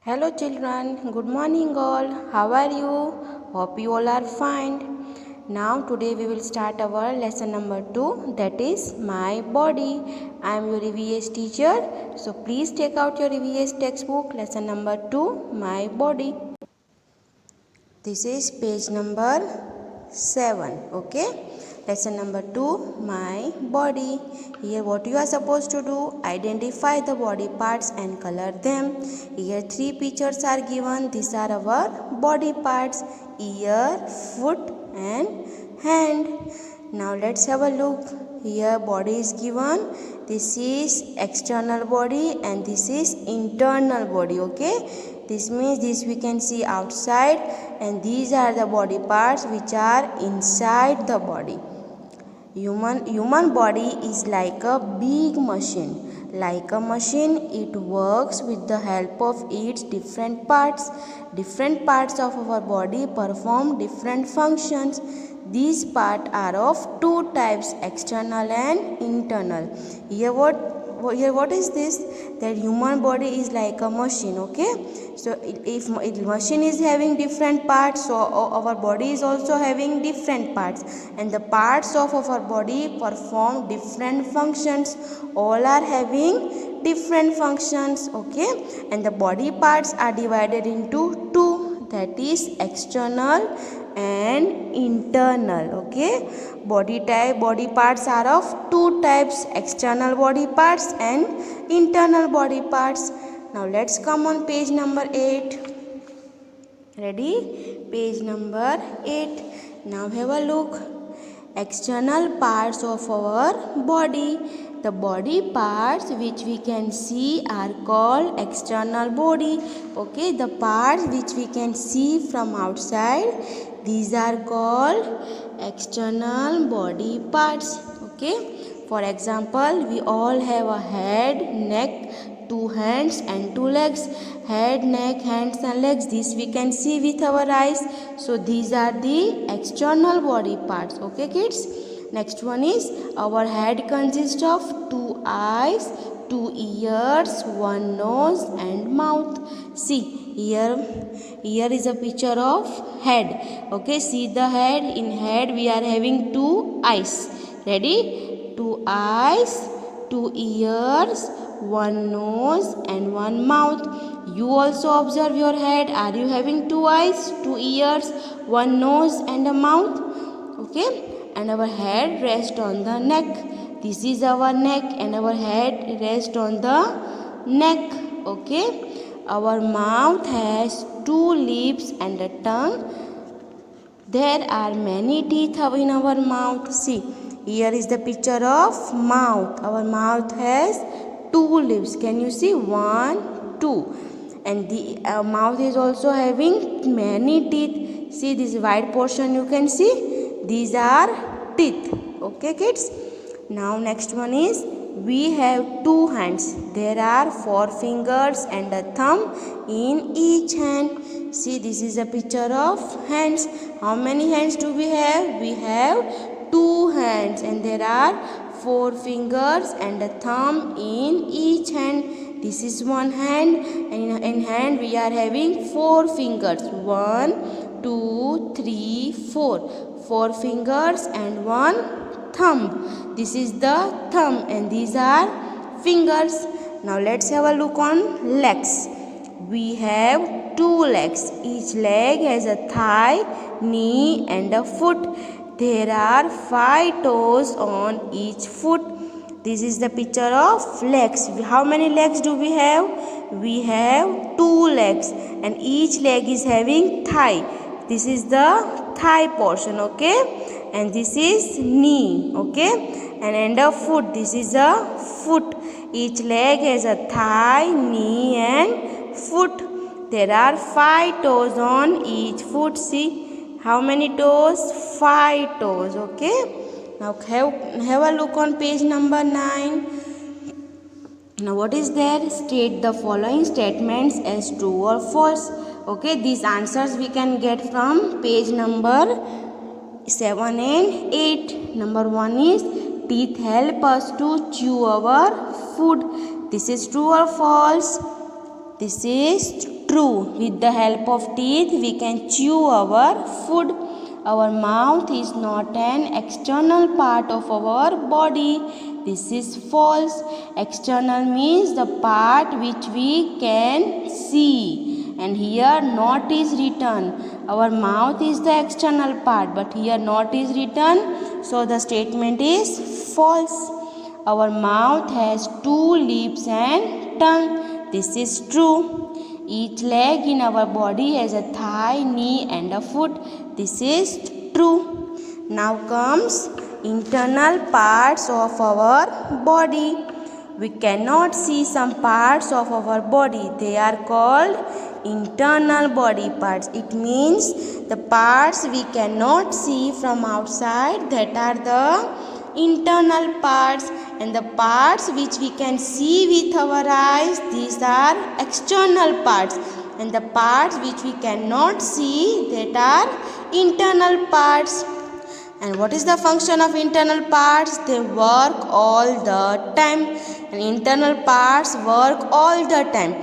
Hello children, good morning all. How are you? Hope you all are fine. Now today we will start our lesson number 2, that is my body. I am your EVS teacher. So please take out your EVS textbook, lesson number 2, my body. This is page number 7. Okay. Lesson number 2, my body. Here what you are supposed to do, identify the body parts and color them. Here 3 pictures are given. These are our body parts: ear, foot and hand. Now let's have a look. Here body is given. This is external body and this is internal body. Okay. This means this we can see outside, and these are the body parts which are inside the body. Human body is like a big machine. Like a machine, it works with the help of its different parts. Different parts of our body perform different functions. These parts are of 2 types, external and internal. Here what is this? That human body is like a machine. Okay, so if machine is having different parts, so our body is also having different parts, and the parts of our body perform different functions. All are having different functions. Okay, and the body parts are divided into 2, that is external and internal. Okay, body parts are of 2 types, external body parts and internal body parts. Now let's come on page number 8. Ready? Page number 8. Now have a look. External parts of our body. The body parts which we can see are called external body. Okay, the parts which we can see from outside, these are called external body parts. Okay, for example, we all have a head, neck, 2 hands and 2 legs. Head, neck, hands and legs, this we can see with our eyes. So these are the external body parts. Okay kids. Next one is, our head consists of 2 eyes, 2 ears, 1 nose and mouth. See here is a picture of head. Okay, see the head. In head we are having 2 eyes. Ready? 2 eyes, 2 ears, 1 nose and 1 mouth. You also observe your head. Are you having 2 eyes, 2 ears, 1 nose and a mouth? Okay, and our head rests on the neck. This is our neck and our head rests on the neck. Okay, our mouth has 2 lips and a tongue. There are many teeth in our mouth. See, here is the picture of mouth. Our mouth has 2 lips. Can you see? 1, 2. And the mouth is also having many teeth. See this white portion you can see? These are teeth. Okay kids. Now next one is, we have 2 hands. There are 4 fingers and a thumb in each hand. See, this is a picture of hands. How many hands do we have? We have 2 hands and there are 4 fingers and a thumb in each hand. This is 1 hand, and in hand we are having 4 fingers. 1, 2, 3, 4. 4 fingers and 1 thumb. This is the thumb and these are fingers. Now let's have a look on legs. We have 2 legs. Each leg has a thigh, knee and a foot. There are 5 toes on each foot. This is the picture of legs. How many legs do we have? We have 2 legs and each leg is having thigh. This is the thigh portion. Okay, and this is knee. Okay, and a foot. This is a foot. Each leg has a thigh, knee and foot. There are 5 toes on each foot. See how many toes? 5 toes. Okay, now have a look on page number 9. Now what is there? State the following statements as true or false. Okay, these answers we can get from page number 7 and 8. Number 1 is, teeth help us to chew our food. This is true or false? This is true. With the help of teeth, we can chew our food. Our mouth is not an external part of our body. This is false. External means the part which we can see. And here not is written. Our mouth is the external part, but here not is written. So the statement is false. Our mouth has 2 lips and tongue. This is true. Each leg in our body has a thigh, knee and a foot. This is true. Now comes internal parts of our body. We cannot see some parts of our body. They are called internal body parts. It means the parts we cannot see from outside, that are the internal parts, and the parts which we can see with our eyes, these are external parts, and the parts which we cannot see, that are internal parts. And what is the function of internal parts? They work all the time, and internal parts work all the time.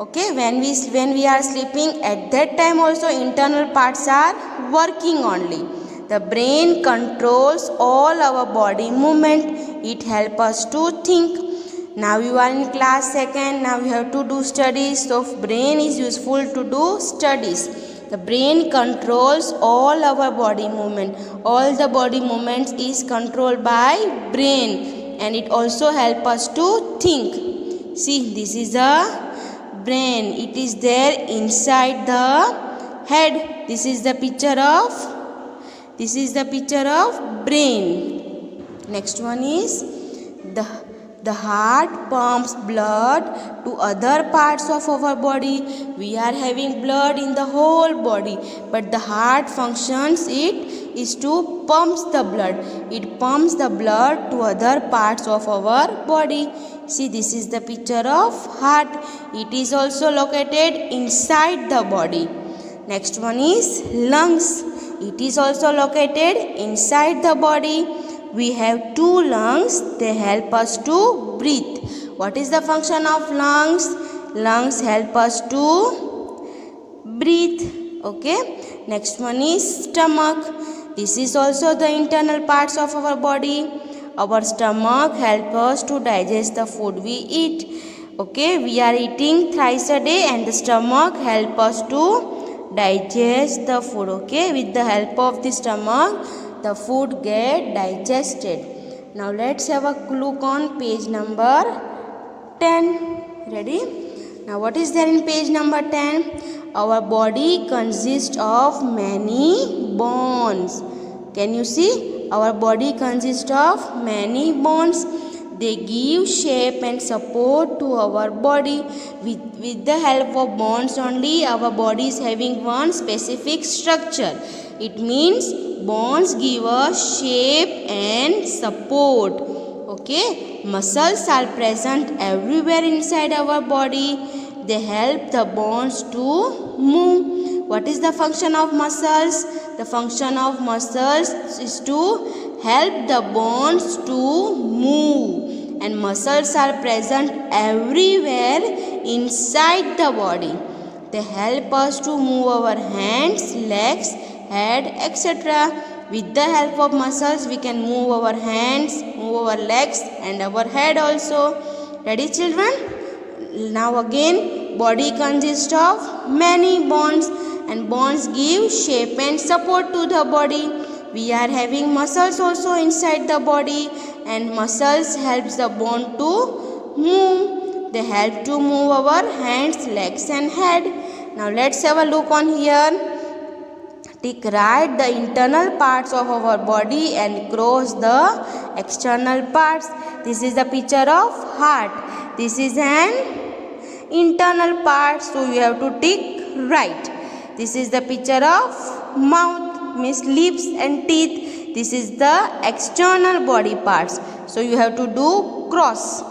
Okay, when we are sleeping, at that time also internal parts are working only. The brain controls all our body movement. It helps us to think. Now you are in class 2nd. Now you have to do studies. So brain is useful to do studies. The brain controls all our body movement. All the body movements is controlled by brain, and it also helps us to think. See, this is a brain. It is there inside the head. This is the picture of brain. Next one is the heart pumps blood to other parts of our body. We are having blood in the whole body, but the heart functions is to pump the blood. It pumps the blood to other parts of our body. See, this is the picture of heart. It is also located inside the body. Next one is lungs. It is also located inside the body. We have 2 lungs. They help us to breathe. What is the function of lungs? Lungs help us to breathe. Okay. Next one is stomach. This is also the internal parts of our body. Our stomach helps us to digest the food we eat. Okay. We are eating thrice a day, and the stomach helps us to digest the food. Okay. With the help of the stomach, the food get digested. Now let's have a look on page number 10. Ready? Now what is there in page number 10? Our body consists of many bones. Can you see? Our body consists of many bones. They give shape and support to our body. With the help of bones only, our body is having one specific structure. It means bones give us shape and support. Okay. Muscles are present everywhere inside our body. They help the bones to move. What is the function of muscles? The function of muscles is to help the bones to move. And muscles are present everywhere inside the body. They help us to move our hands, legs, head, etc. With the help of muscles, we can move our hands, move our legs and our head also. Ready, children? Now again, body consists of many bones, and bones give shape and support to the body. We are having muscles also inside the body, and muscles helps the bone to move. They help to move our hands, legs and head. Now let's have a look on here. Tick right the internal parts of our body and cross the external parts. This is the picture of heart. This is an internal part, so you have to tick right. This is the picture of mouth, means lips and teeth. This is the external body parts, so you have to do cross.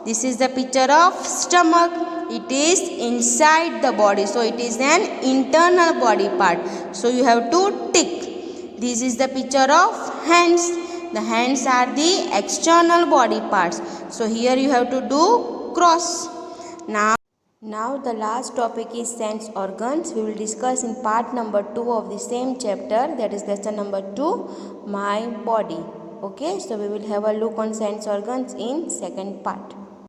This is the picture of stomach. It is inside the body, so it is an internal body part, so you have to tick. This is the picture of hands. The hands are the external body parts, so here you have to do cross. Now the last topic is sense organs. We will discuss in part number 2 of the same chapter, that is lesson number 2, my body. Okay, so we will have a look on sense organs in second part.